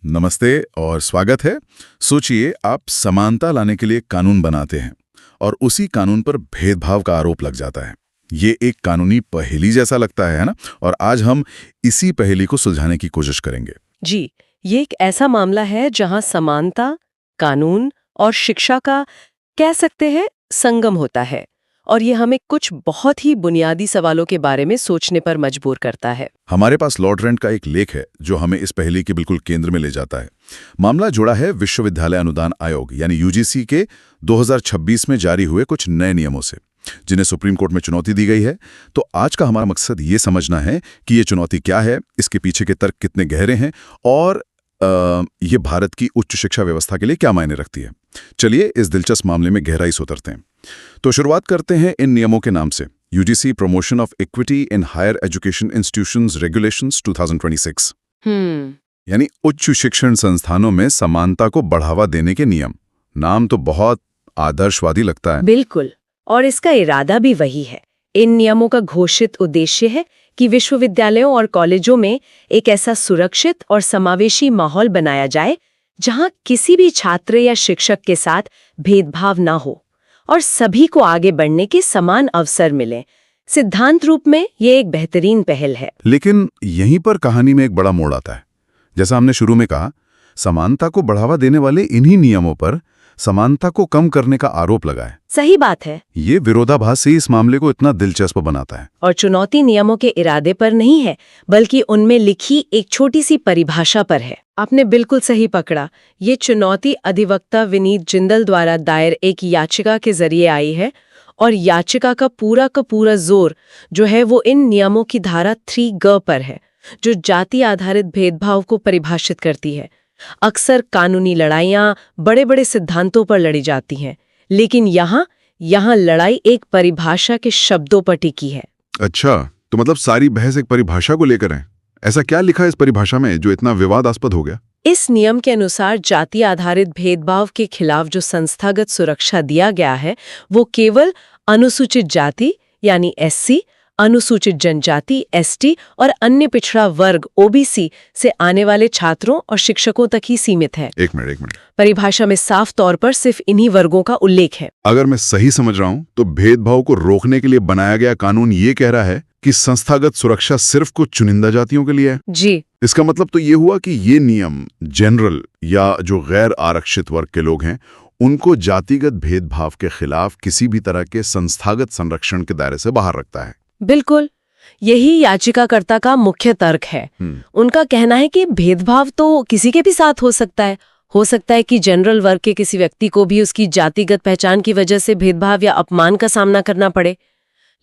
नमस्ते और स्वागत है। सोचिए आप समानता लाने के लिए कानून बनाते हैं और उसी कानून पर भेदभाव का आरोप लग जाता है। ये एक कानूनी पहेली जैसा लगता है ना? और आज हम इसी पहेली को सुलझाने की कोशिश करेंगे। जी, ये एक ऐसा मामला है जहां समानता, कानून और शिक्षा का कह सकते हैं संगम होता है और ये हमें कुछ बहुत ही बुनियादी सवालों के बारे में सोचने पर मजबूर करता है। हमारे पास लॉ ट्रेंट का एक लेख है जो हमें इस पहेली के बिल्कुल केंद्र में ले जाता है। मामला जुड़ा है विश्वविद्यालय अनुदान आयोग यानी यूजीसी के 2026 में जारी हुए कुछ नए नियमों से, जिन्हें सुप्रीम कोर्ट में चुनौती दी गई है। तो आज का हमारा मकसद ये समझना है कि ये चुनौती क्या है, इसके पीछे के तर्क कितने गहरे हैं और ये भारत की उच्च शिक्षा व्यवस्था के लिए क्या मायने रखती है। चलिए इस दिलचस्प मामले में गहराई से उतरते हैं। तो शुरुआत करते हैं इन नियमों के नाम से। UGC promotion of equity in higher education institutions regulations 2026 यानी उच्च शिक्षण संस्थानों में समानता को बढ़ावा देने के नियम। नाम तो बहुत आदर्शवादी लगता है। बिल्कुल, और इसका इरादा भी वही है। इन नियमों का घोषित उद्देश्य है कि विश्वविद्यालयों और कॉलेजों में एक ऐसा सुरक्षित और समावेशी माहौल बनाया जाए जहां किसी भी छात्र या शिक्षक के साथ भेदभाव ना हो और सभी को आगे बढ़ने के समान अवसर मिले। सिद्धांत रूप में ये एक बेहतरीन पहल है। लेकिन यहीं पर कहानी में एक बड़ा मोड़ आता है। जैसा हमने शुरू में कहा, समानता को बढ़ावा देने वाले इन्हीं नियमों पर समानता को कम करने का आरोप लगा है। सही बात है। ये विरोधाभास ही इस मामले को इतना दिलचस्प बनाता है। और चुनौती नियमों के इरादे पर नहीं है, बल्कि उनमें लिखी एक छोटी सी परिभाषा पर है। आपने बिल्कुल सही पकड़ा। ये चुनौती अधिवक्ता विनीत जिंदल द्वारा दायर एक याचिका के जरिए आई है और याचिका का पूरा जोर जो है वो इन नियमों की धारा 3G पर है, जो जाति आधारित भेदभाव को परिभाषित करती है। अक्सर कानूनी लड़ाइयाँ बड़े-बड़े सिद्धांतों पर लड़ी जाती हैं, लेकिन यहाँ लड़ाई एक परिभाषा के शब्दों पर टिकी है। अच्छा, तो मतलब सारी बहस एक परिभाषा को लेकर है। ऐसा क्या लिखा है इस परिभाषा में जो इतना विवादास्पद हो गया? इस नियम के अनुसार जाति आधारित भेदभाव के खिलाफ जो संस्थागत सुरक्षा दिया गया है वो केवल अनुसूचित जाति यानी SC, अनुसूचित जनजाति ST और अन्य पिछड़ा वर्ग OBC से आने वाले छात्रों और शिक्षकों तक ही सीमित है। एक मिनट। परिभाषा में साफ तौर पर सिर्फ इन्हीं वर्गों का उल्लेख है। अगर मैं सही समझ रहा हूँ तो भेदभाव को रोकने के लिए बनाया गया कानून ये कह रहा है कि संस्थागत सुरक्षा सिर्फ कुछ चुनिंदा जातियों के लिए है। जी, इसका मतलब तो ये हुआ कि ये नियम जनरल या जो गैर आरक्षित वर्ग के लोग हैं उनको जातिगत भेदभाव के खिलाफ किसी भी तरह के संस्थागत संरक्षण के दायरे से बाहर रखता है। बिल्कुल, यही याचिकाकर्ता का मुख्य तर्क है। उनका कहना है कि भेदभाव तो किसी के भी साथ हो सकता है। हो सकता है कि जनरल वर्ग के किसी व्यक्ति को भी उसकी जातिगत पहचान की वजह से भेदभाव या अपमान का सामना करना पड़े,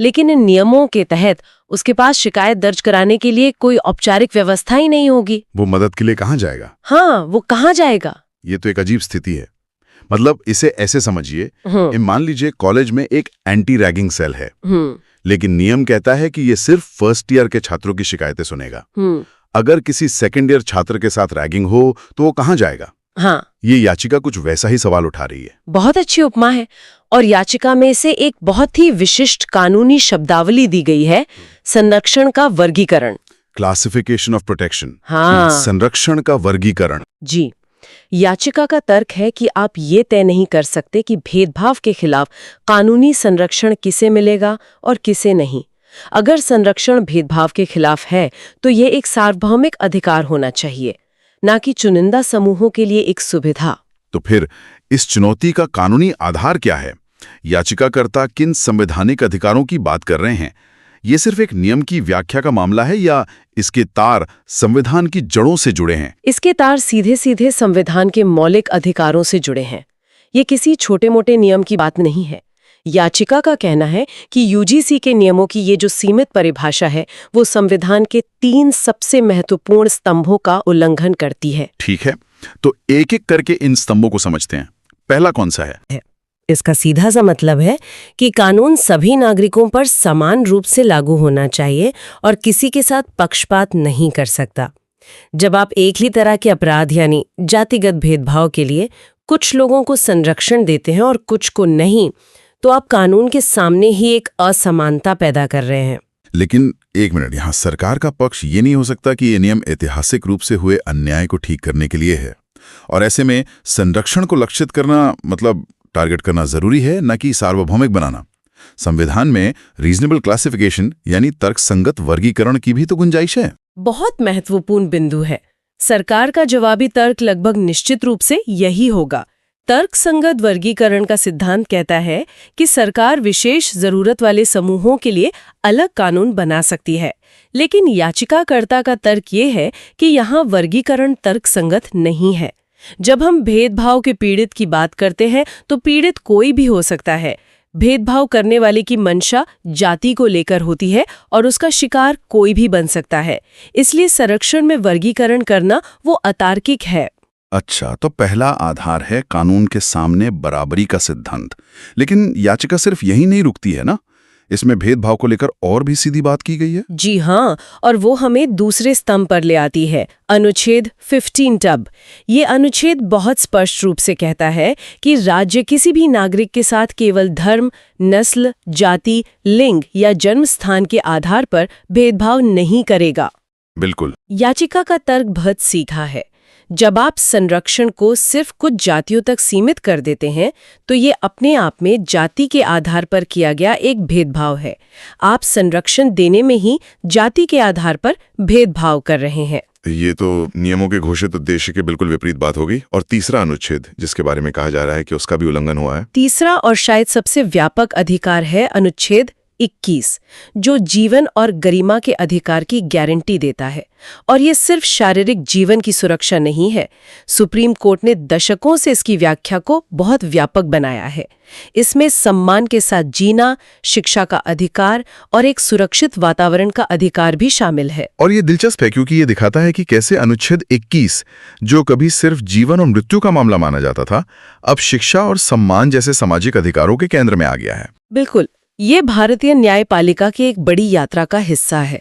लेकिन इन नियमों के तहत उसके पास शिकायत दर्ज कराने के लिए कोई औपचारिक व्यवस्था ही नहीं होगी। वो मदद के लिए कहाँ जाएगा? हाँ, वो कहाँ जाएगा? ये तो एक अजीब स्थिति है। मतलब इसे ऐसे समझिए, मान लीजिए कॉलेज में एक एंटी रैगिंग सेल है, लेकिन नियम कहता है कि ये सिर्फ फर्स्ट ईयर के छात्रों की शिकायतें सुनेगा। अगर किसी सेकेंड ईयर छात्र के साथ रैगिंग हो तो वो कहाँ जाएगा? हाँ, ये याचिका कुछ वैसा ही सवाल उठा रही है। बहुत अच्छी उपमा है। और याचिका में से एक बहुत ही विशिष्ट कानूनी शब्दावली दी गई है, संरक्षण का वर्गीकरण। Classification of protection. हाँ, संरक्षण का वर्गीकरण। जी, याचिका का तर्क है कि आप ये तय नहीं कर सकते कि भेदभाव के खिलाफ कानूनी संरक्षण किसे मिलेगा और किसे नहीं। अगर संरक्षण भेदभाव के खिलाफ है तो ये एक सार्वभौमिक अधिकार होना चाहिए, ना कि चुनिंदा समूहों के लिए एक सुविधा। तो फिर इस चुनौती का कानूनी आधार क्या है? याचिकाकर्ता किन संवैधानिक अधिकारों की बात कर रहे हैं? ये सिर्फ एक नियम की व्याख्या का मामला है या इसके तार संविधान की जड़ों से जुड़े हैं? इसके तार सीधे सीधे संविधान के मौलिक अधिकारों से जुड़े हैं। ये किसी छोटे मोटे नियम की बात नहीं है। याचिका का कहना है कि यूजीसी के नियमों की ये जो सीमित परिभाषा है वो संविधान के 3 सबसे महत्वपूर्ण स्तंभों का उल्लंघन करती है। ठीक है, तो एक एक करके इन स्तंभों को समझते हैं। पहला कौन सा है? इसका सीधा सा मतलब है कि कानून सभी नागरिकों पर समान रूप से लागू होना चाहिए और किसी के साथ पक्षपात नहीं कर सकता। जब आप एक ही तरह के अपराध यानी जातिगत भेदभाव के लिए कुछ लोगों को संरक्षण देते हैं और कुछ को नहीं, तो आप कानून के सामने ही एक असमानता पैदा कर रहे हैं। लेकिन एक मिनट, यहाँ सरकार का पक्ष ये नहीं हो सकता कि ये नियम ऐतिहासिक रूप से हुए अन्याय को ठीक करने के लिए है, और ऐसे में संरक्षण को लक्षित करना मतलब टारगेट करना जरूरी है, न कि सार्वभौमिक बनाना। संविधान में रीजनेबल क्लासिफिकेशन यानी तर्कसंगत वर्गीकरण की भी तो गुंजाइश है। बहुत महत्वपूर्ण बिंदु है। सरकार का जवाबी तर्क लगभग निश्चित रूप से यही होगा। तर्कसंगत वर्गीकरण का सिद्धांत कहता है कि सरकार विशेष जरूरत वाले समूहों के लिए अलग कानून बना सकती है, लेकिन याचिकाकर्ता का तर्क ये है कि यहाँ वर्गीकरण तर्कसंगत नहीं है। जब हम भेदभाव के पीड़ित की बात करते हैं तो पीड़ित कोई भी हो सकता है। भेदभाव करने वाले की मंशा जाति को लेकर होती है और उसका शिकार कोई भी बन सकता है। इसलिए संरक्षण में वर्गीकरण करना वो अतार्किक है। अच्छा, तो पहला आधार है कानून के सामने बराबरी का सिद्धांत। लेकिन याचिका सिर्फ यही नहीं रुकती है ना, इसमें भेदभाव को लेकर और भी सीधी बात की गई है। जी हाँ, और वो हमें दूसरे स्तंभ पर ले आती है, अनुच्छेद 15 टब। ये अनुच्छेद बहुत स्पष्ट रूप से कहता है कि राज्य किसी भी नागरिक के साथ केवल धर्म, नस्ल, जाति, लिंग या जन्म स्थान के आधार पर भेदभाव नहीं करेगा। बिल्कुल। याचिका का तर्क बहुत सीधा है। जब आप संरक्षण को सिर्फ कुछ जातियों तक सीमित कर देते हैं तो ये अपने आप में जाति के आधार पर किया गया एक भेदभाव है। आप संरक्षण देने में ही जाति के आधार पर भेदभाव कर रहे हैं। ये तो नियमों के घोषित उद्देश्य के बिल्कुल विपरीत बात होगी। और तीसरा अनुच्छेद जिसके बारे में कहा जा रहा है कि उसका भी उल्लंघन हुआ है। तीसरा और शायद सबसे व्यापक अधिकार है अनुच्छेद 21, जो जीवन और गरिमा के अधिकार की गारंटी देता है। और ये सिर्फ शारीरिक जीवन की सुरक्षा नहीं है। सुप्रीम कोर्ट ने दशकों से इसकी व्याख्या को बहुत व्यापक बनाया है। इसमें सम्मान के साथ जीना, शिक्षा का अधिकार और एक सुरक्षित वातावरण का अधिकार भी शामिल है। और ये दिलचस्प है क्योंकि ये दिखाता है कि कैसे अनुच्छेद 21, जो कभी सिर्फ जीवन और मृत्यु का मामला माना जाता था, अब शिक्षा और सम्मान जैसे सामाजिक अधिकारों के केंद्र में आ गया है। बिल्कुल, ये भारतीय न्यायपालिका की एक बड़ी यात्रा का हिस्सा है।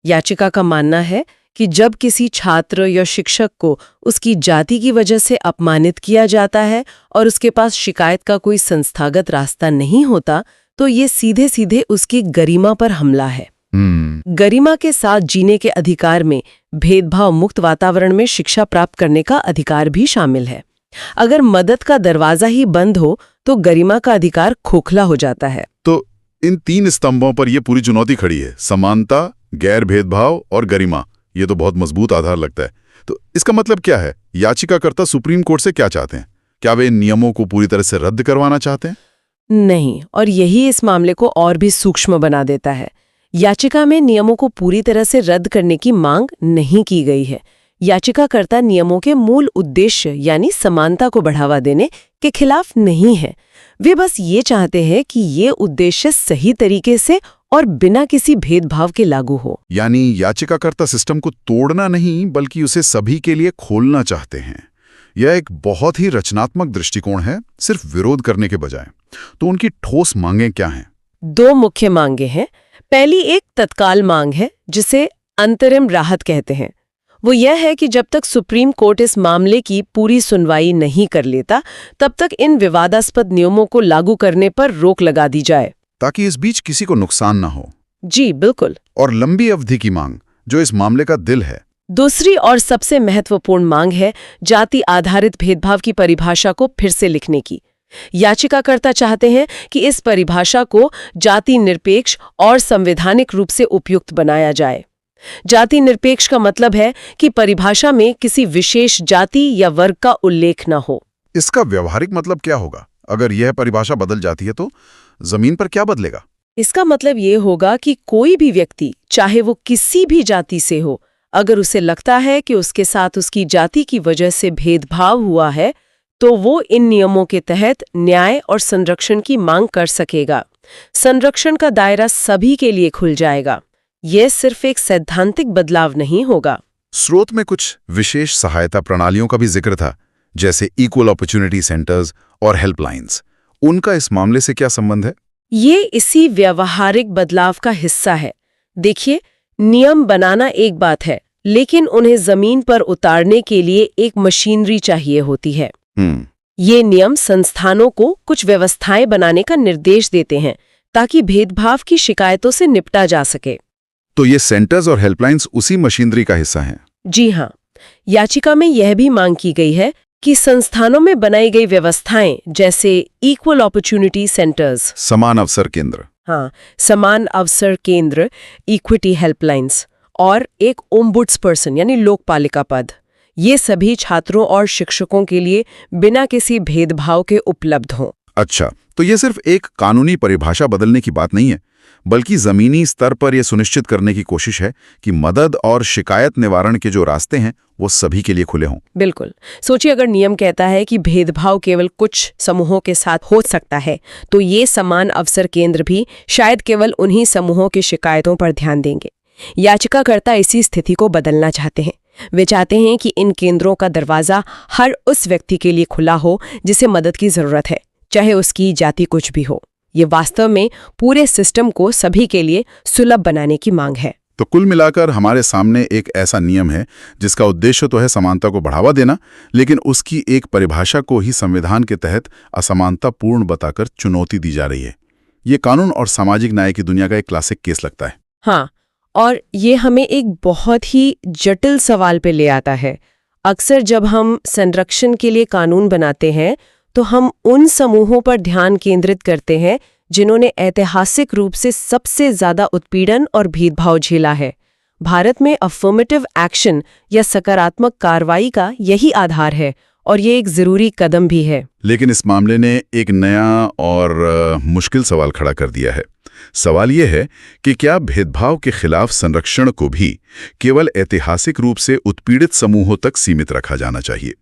याचिका का मानना है कि जब किसी छात्र या शिक्षक को उसकी जाति की वजह से अपमानित किया जाता है और उसके पास शिकायत का कोई संस्थागत रास्ता नहीं होता, तो ये सीधे सीधे उसकी गरिमा पर हमला है। गरिमा के साथ जीने के अधिकार में भेदभाव मुक्त वातावरण में शिक्षा प्राप्त करने का अधिकार भी शामिल है। अगर मदद का दरवाजा ही बंद हो तो गरिमा का अधिकार खोखला हो जाता है। तो इन 3 स्तंभों पर यह पूरी चुनौती खड़ी है, समानता, गैर भेदभाव और गरिमा। ये तो बहुत मजबूत आधार लगता है। तो इसका मतलब क्या है? याचिकाकर्ता सुप्रीम कोर्ट से क्या चाहते हैं? क्या वे इन नियमों को पूरी तरह से रद्द करवाना चाहते हैं? नहीं, और यही इस मामले को और भी सूक्ष्म बना देता है। याचिका में नियमों को पूरी तरह से रद्द करने की मांग नहीं की गई है। याचिकाकर्ता नियमों के मूल उद्देश्य यानी समानता को बढ़ावा देने के खिलाफ नहीं है। वे बस ये चाहते हैं कि ये उद्देश्य सही तरीके से और बिना किसी भेदभाव के लागू हो। यानी याचिकाकर्ता सिस्टम को तोड़ना नहीं बल्कि उसे सभी के लिए खोलना चाहते हैं। यह एक बहुत ही रचनात्मक दृष्टिकोण है, सिर्फ विरोध करने के बजाय। तो उनकी ठोस मांगें क्या हैं? 2 मुख्य मांगें हैं। पहली एक तत्काल मांग है जिसे अंतरिम राहत कहते हैं। वो यह है कि जब तक सुप्रीम कोर्ट इस मामले की पूरी सुनवाई नहीं कर लेता, तब तक इन विवादास्पद नियमों को लागू करने पर रोक लगा दी जाए, ताकि इस बीच किसी को नुकसान ना हो। जी बिल्कुल। और लंबी अवधि की मांग, जो इस मामले का दिल है। दूसरी और सबसे महत्वपूर्ण मांग है जाति आधारित भेदभाव की परिभाषा को फिर से लिखने की। याचिकाकर्ता चाहते हैं कि इस परिभाषा को जाति निरपेक्ष और संवैधानिक रूप से उपयुक्त बनाया जाए। जाति निरपेक्ष का मतलब है कि परिभाषा में किसी विशेष जाति या वर्ग का उल्लेख न हो। इसका व्यवहारिक मतलब क्या होगा? अगर यह परिभाषा बदल जाती है तो जमीन पर क्या बदलेगा? इसका मतलब ये होगा कि कोई भी व्यक्ति, चाहे वो किसी भी जाति से हो, अगर उसे लगता है कि उसके साथ उसकी जाति की वजह से भेदभाव हुआ है, तो वो इन नियमों के तहत न्याय और संरक्षण की मांग कर सकेगा। संरक्षण का दायरा सभी के लिए खुल जाएगा। यह सिर्फ एक सैद्धांतिक बदलाव नहीं होगा। स्रोत में कुछ विशेष सहायता प्रणालियों का भी जिक्र था, जैसे इक्वल अपॉर्चुनिटी सेंटर्स और हेल्पलाइंस। उनका इस मामले से क्या संबंध है? ये इसी व्यवहारिक बदलाव का हिस्सा है। देखिए, नियम बनाना एक बात है, लेकिन उन्हें जमीन पर उतारने के लिए एक मशीनरी चाहिए होती है। ये नियम संस्थानों को कुछ व्यवस्थाएं बनाने का निर्देश देते हैं ताकि भेदभाव की शिकायतों से निपटा जा सके। तो ये सेंटर्स और हेल्पलाइंस उसी मशीनरी का हिस्सा हैं। जी हाँ, याचिका में यह भी मांग की गई है कि संस्थानों में बनाई गई व्यवस्थाएं जैसे इक्वल अपॉर्चुनिटी सेंटर्स, समान अवसर केंद्र, हाँ, समान अवसर केंद्र, इक्विटी हेल्पलाइंस और एक ओम्बुड्स पर्सन यानी लोकपालिका पद, ये सभी छात्रों और शिक्षकों के लिए बिना किसी भेदभाव के उपलब्ध हों। अच्छा, तो ये सिर्फ एक कानूनी परिभाषा बदलने की बात नहीं है, बल्कि जमीनी स्तर पर यह सुनिश्चित करने की कोशिश है कि मदद और शिकायत निवारण के जो रास्ते हैं वो सभी के लिए खुले हों। बिल्कुल। सोचिए, अगर नियम कहता है कि भेदभाव केवल कुछ समूहों के साथ हो सकता है, तो ये समान अवसर केंद्र भी शायद केवल उन्हीं समूहों की शिकायतों पर ध्यान देंगे। याचिकाकर्ता इसी स्थिति को बदलना चाहते हैं। वे चाहते हैं कि इन केंद्रों का दरवाजा हर उस व्यक्ति के लिए खुला हो जिसे मदद की जरूरत है, चाहे उसकी जाति कुछ भी हो। ये वास्तव में पूरे सिस्टम को सभी के लिए सुलभ बनाने की मांग है। तो कुल मिलाकर हमारे सामने एक ऐसा नियम है जिसका उद्देश्य तो है समानता को बढ़ावा देना, लेकिन उसकी एक परिभाषा को ही संविधान के तहत असमानता पूर्ण बताकर चुनौती दी जा रही है। ये कानून और सामाजिक न्याय की दुनिया का एक क्लासिक केस लगता है। हाँ, और ये हमें एक बहुत ही जटिल सवाल पे ले आता है। अक्सर जब हम संरक्षण के लिए कानून बनाते हैं तो हम उन समूहों पर ध्यान केंद्रित करते हैं जिन्होंने ऐतिहासिक रूप से सबसे ज्यादा उत्पीड़न और भेदभाव झेला है। भारत में अफर्मेटिव एक्शन या सकारात्मक कार्रवाई का यही आधार है और ये एक जरूरी कदम भी है। लेकिन इस मामले ने एक नया और मुश्किल सवाल खड़ा कर दिया है। सवाल ये है कि क्या भेदभाव के खिलाफ संरक्षण को भी केवल ऐतिहासिक रूप से उत्पीड़ित समूहों तक सीमित रखा जाना चाहिए,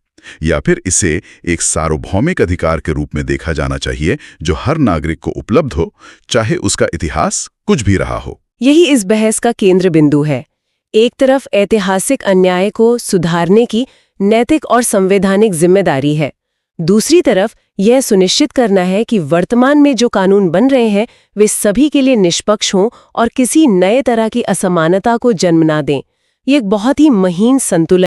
या फिर इसे एक सार्वभौमिक अधिकार के रूप में देखा जाना चाहिए जो हर नागरिक को उपलब्ध हो, चाहे उसका इतिहास कुछ भी रहा हो। यही इस बहस का केंद्र बिंदु है। एक तरफ ऐतिहासिक अन्याय को सुधारने की नैतिक और संवैधानिक जिम्मेदारी है, दूसरी तरफ यह सुनिश्चित करना है कि वर्तमान में जो कानून बन रहे हैं वे सभी के लिए निष्पक्ष हों और किसी नए तरह की असमानता को जन्म ना दें। ये एक बहुत ही महीन संतुलन